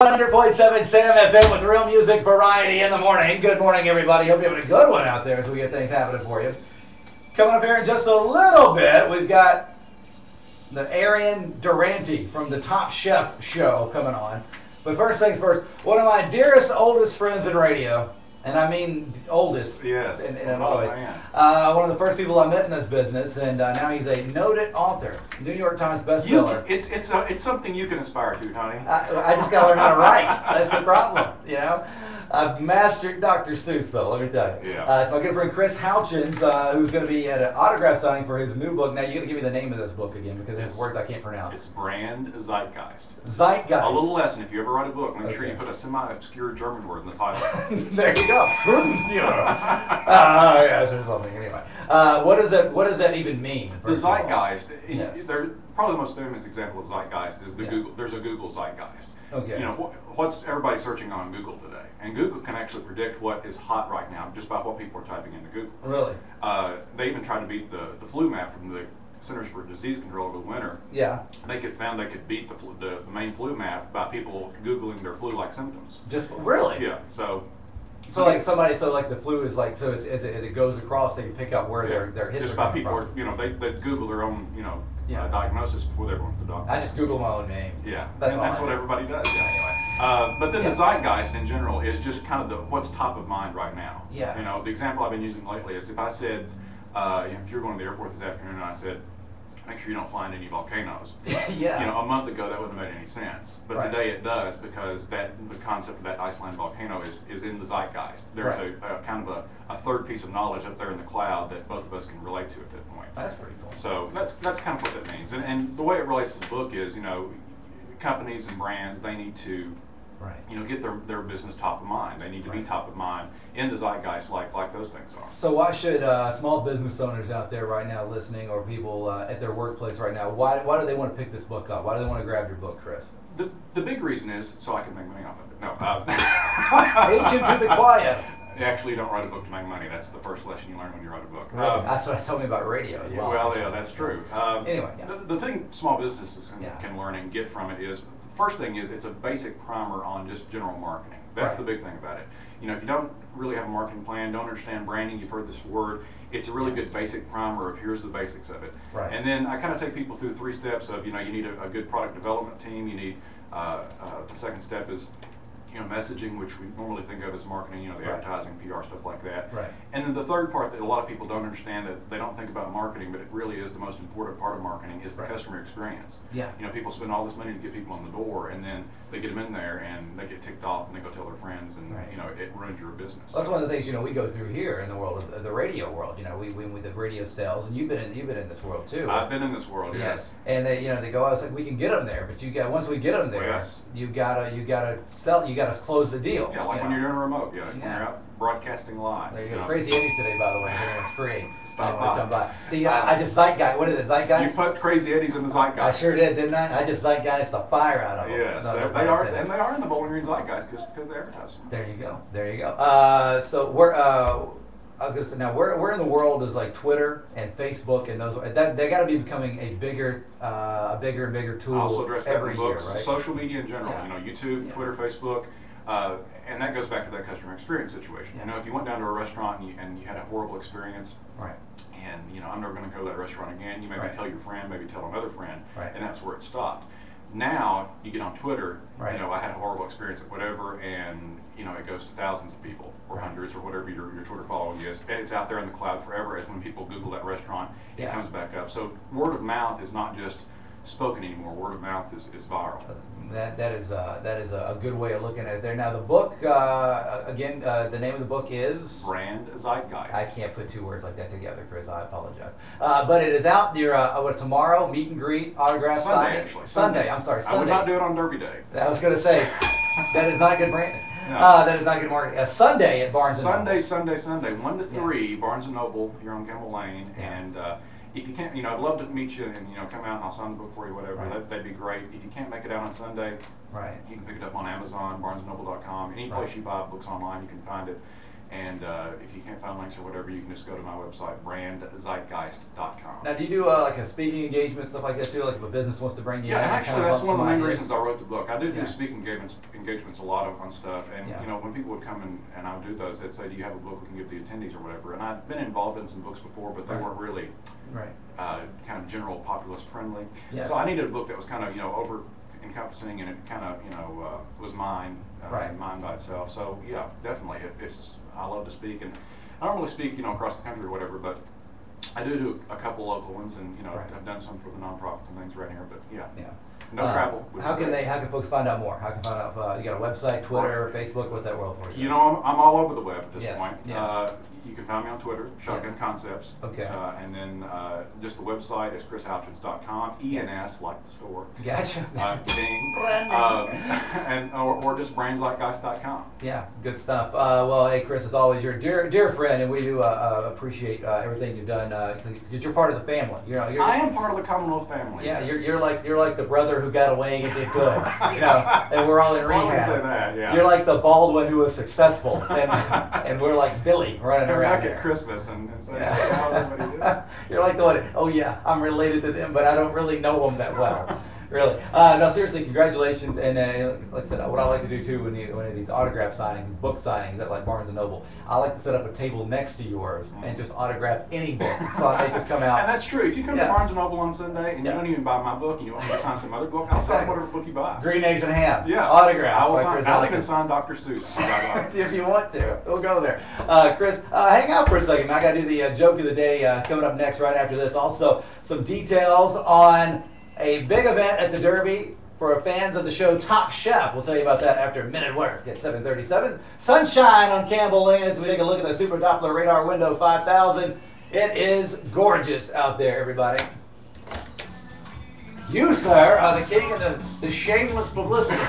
100.7 Sam FM with real music variety in the morning. Good morning, everybody. Hope you're having a good one out there as we get things happening for you. Coming up here in just a little bit, we've got the Arian Durante from the Top Chef show coming on. But first things first, one of my dearest, oldest friends in radio, and I mean oldest. Yes. In always. One of the first people I met in this business, and now he's a noted author, New York Times bestseller. It's something you can aspire to, Tony. I just got to learn how to write. That's the problem, you know. I've mastered Dr. Seuss, though, let me tell you. Yeah. It's my good friend Chris Houchens, who's going to be at an autograph signing for his new book. Now, you got to give me the name of this book again, because it's words I can't pronounce. It's Brand Zeitgeist. Zeitgeist. A little lesson, if you ever write a book, make sure you put a semi-obscure German word in the title. There you go. Yes, or something. Anyway, what does that even mean? The Zeitgeist. Yes. Probably the most famous example of Zeitgeist is Google. There's a Google Zeitgeist. Okay. You know what's everybody searching on Google today, and Google can actually predict what is hot right now just by what people are typing into Google. Really? They even tried to beat the flu map from the Centers for Disease Control over the winter. Yeah. They could beat the main flu map by people Googling their flu-like symptoms. Just really? Yeah. So like the flu is like, so as it goes across, they can pick up where their hits just are by coming people, from. they Google their own, diagnosis before they went to the doctor. I just Google my own name. Yeah, that's what everybody does. Yeah. Anyway. But then the zeitgeist in general is just kind of what's top of mind right now. Yeah. You know, the example I've been using lately is if I said, if you're going to the airport this afternoon and I said, make sure you don't fly into any volcanoes. Yeah. You know, a month ago that wouldn't have made any sense, but today it does because the concept of that Iceland volcano is in the zeitgeist. There's a kind of a third piece of knowledge up there in the cloud that both of us can relate to at that point. That's pretty cool. So that's kind of what that means, and the way it relates to the book is, companies and brands, they need to get their business top of mind. They need to be top of mind in the zeitgeist like those things are. So why should small business owners out there right now listening, or people at their workplace right now, why do they want to pick this book up? Why do they want to grab your book, Chris? The big reason is so I can make money off of it. No. Agent to the quiet. Actually, you don't write a book to make money. That's the first lesson you learn when you write a book. Really? That's what told me about radio as well. Well, yeah, that's true. Anyway, the thing small businesses can learn and get from it is, the first thing is it's a basic primer on just general marketing. That's the big thing about it. If you don't really have a marketing plan, don't understand branding, you've heard this word, it's a really good basic primer of here's the basics of it. Right. And then I kind of take people through 3 steps of, you need a good product development team, you need, the second step is, messaging, which we normally think of as marketing, the advertising, PR, stuff like that. Right. And then the third part that a lot of people don't understand, that they don't think about marketing, but it really is the most important part of marketing, is the customer experience. Yeah. People spend all this money to get people in the door, and then they get them in there, and they get ticked off, and they go tell their friends, and it ruins your business. Well, that's one of the things we go through here in the world of the radio world. We with the radio sales, and you've been in this world too. I've been in this world, yes. And they go out. It's like, we can get them there, but once we get them there, you gotta sell. You gotta close the deal. Yeah, like when you're doing a remote. Yeah, when you're out broadcasting live. There you go. Crazy Eddie's today, by the way. Everyone's free. Stop by. Come by. See, I just zeitgeist. What is it? Zeitgeist. You put Crazy Eddie's in the zeitgeist. I sure did, didn't I? I just zeitgeist the fire out of them. Yes, they are, and they are in the Bowling Green zeitgeist just because they advertise them. There you go. There you go. So we're. I was going to say, now where in the world is like Twitter and Facebook and those, they got to be becoming a bigger and bigger tool I also address that every in the books. year, right? Social media in general, YouTube, Twitter, Facebook, and that goes back to that customer experience situation. If you went down to a restaurant and you had a horrible experience, and I'm never going to go to that restaurant again, you maybe tell your friend, maybe tell another friend, and that's where it stopped. Now you get on Twitter, I had a horrible experience at whatever, and it goes to thousands of people, or hundreds, or whatever your Twitter following is, and it's out there in the cloud forever. As when people Google that restaurant, it comes back up. So word of mouth is not just spoken anymore. Word of mouth is viral. That is a good way of looking at it there. Now the book, again, the name of the book is Brand Zeitgeist. I can't put 2 words like that together, Chris. I apologize. But it is out near tomorrow. Meet and greet, autograph signing. Actually. Sunday. I'm sorry. Sunday. I would not do it on Derby Day. I was going to say that is not good branding. No. That is not good marketing. Sunday at Barnes & Noble. Sunday, 1 to 3, Barnes & Noble here on Campbell Lane, and if you can't, I'd love to meet you and come out and I'll sign the book for you, whatever. That'd be great. If you can't make it out on Sunday, you can pick it up on Amazon, BarnesandNoble.com, any place you buy books online, you can find it. And if you can't find links or whatever, you can just go to my website, brandzeitgeist.com. Now, do you do like a speaking engagement, stuff like that too? Like if a business wants to bring you in? Yeah, and actually that's one of the main reasons I wrote the book. I do Yeah. speaking engagements a lot on stuff. And Yeah. you know, when people would come in and I would do those, they'd say, do you have a book we can give the attendees or whatever? And I've been involved in some books before, but they Right. weren't really Right. kind of general populist friendly. Yes. So I needed a book that was kind of, you know, over encompassing, and it kind of, you know, was mine, Right. and mine by itself. So yeah, definitely. I love to speak, and I don't really speak, you know, across the country or whatever, but I do a couple local ones, and you know, Right. I've done some for the nonprofits and things right here. But yeah, Yeah. no travel. How can folks find out more? How can find out? You got a website, Twitter, Facebook? What's that world for you? You know, I'm all over the web at this Yes, point. yes. You can find me on Twitter, Shotgun Yes. Concepts. Okay. And then just the website is chrishouchens.com, ENS, like the store. Gotcha. Ding. Or just brandzeitgeist.com. Yeah, good stuff. Well, hey, Chris, as always, you're a dear friend, and we do appreciate everything you've done. Because you're part of the family. I am part of the Commonwealth family. Yeah, yes. you're like the brother who got away and did good. You know, and we're all in I rehab. wouldn't say that, yeah. You're like the Baldwin who was successful, and we're like Billy running Come around back here. at Christmas and say, Yeah. hey, how's everybody doing? You're like the one, oh yeah, I'm related to them, but I don't really know them that well. Really. No, seriously, congratulations. And like I said, what I like to do too when of these autograph signings, these book signings at like Barnes & Noble, I like to set up a table next to yours and just autograph any book. So I may just come out. And that's true. If you come Yeah. to Barnes & Noble on Sunday and Yeah. you don't even buy my book and you want me to sign some other book, I'll sign Exactly. whatever book you buy. Green Eggs and Ham. Yeah. Autograph. I will by sign, Chris I'll Houchens. even sign Dr. Seuss. if you like. If you want to, we'll go there. Chris, hang out for a second, man. I got to do the joke of the day coming up next right after this. Also, some details on a big event at the Derby for fans of the show Top Chef. We'll tell you about that after a minute work at 7:37. Sunshine on Campbell Lane as we take a look at the Super Doppler Radar Window 5000. It is gorgeous out there, everybody. You, sir, are the king of the shameless publicity.